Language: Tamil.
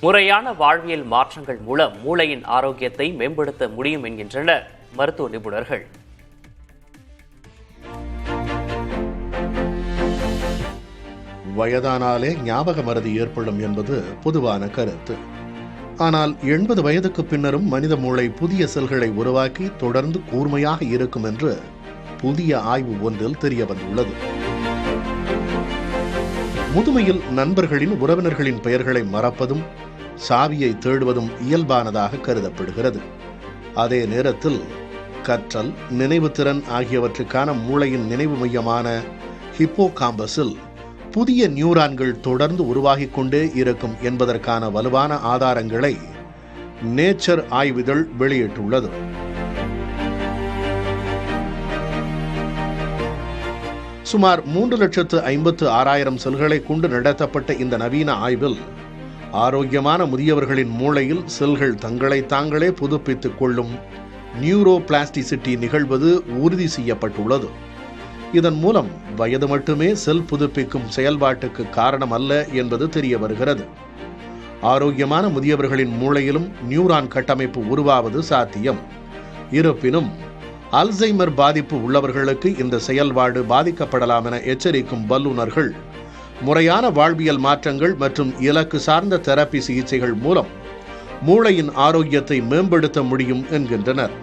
முறையான வாழ்வியல் மாற்றங்கள் மூலம் மூளையின் ஆரோக்கியத்தை மேம்படுத்த முடியும் என்கின்றனர் மருத்துவ நிபுணர்கள். வயதானாலே ஞாபக மறதி ஏற்படும் என்பது பொதுவான கருத்து. ஆனால் 80 வயதுக்கு பின்னரும் மனித மூளை புதிய செல்களை உருவாக்கி தொடர்ந்து கூர்மையாக இருக்கும் என்று புதிய ஆய்வு ஒன்றில் தெரிய வந்துள்ளது. முதுமையில் நண்பர்களின் உறவினர்களின் பெயர்களை மறப்பதும் சாவியை தேடுவதும் இயல்பானதாக கருதப்படுகிறது. அதே நேரத்தில் கற்றல், நினைவுத்திறன் ஆகியவற்றுக்கான மூளையின் நினைவு மையமான ஹிப்போகாம்பஸில் புதிய நியூரான்கள் தொடர்ந்து உருவாகிக் கொண்டே இருக்கும் என்பதற்கான வலுவான ஆதாரங்களை நேச்சர் ஆய்விதழ் வெளியிட்டுள்ளது. சுமார் 3,56,000 செல்களை கொண்டு நடத்தப்பட்ட இந்த நவீன ஆய்வில் ஆரோக்கியமான முதியவர்களின் மூளையில் செல்கள் தங்களை தாங்களே புதுப்பித்துக் கொள்ளும் நியூரோபிளாஸ்டிசிட்டி நிகழ்வது உறுதி செய்யப்பட்டுள்ளது. இதன் மூலம் வயது மட்டுமே செல் புதுப்பிக்கும் செயல்பாட்டுக்கு காரணம் அல்ல என்பது தெரிய வருகிறது. ஆரோக்கியமான முதியவர்களின் மூளையிலும் நியூரான் கட்டமைப்பு உருவாவது சாத்தியம். இருப்பினும் அல்சைமர் பாதிப்பு உள்ளவர்களுக்கு இந்த செயல்பாடு பாதிக்கப்படலாம் என எச்சரிக்கும் வல்லுநர்கள் முறையான வாழ்வியல் மாற்றங்கள் மற்றும் இலக்கு சார்ந்த தெரப்பி சிகிச்சைகள் மூலம் மூளையின் ஆரோக்கியத்தை மேம்படுத்த முடியும் என்கின்றனர்.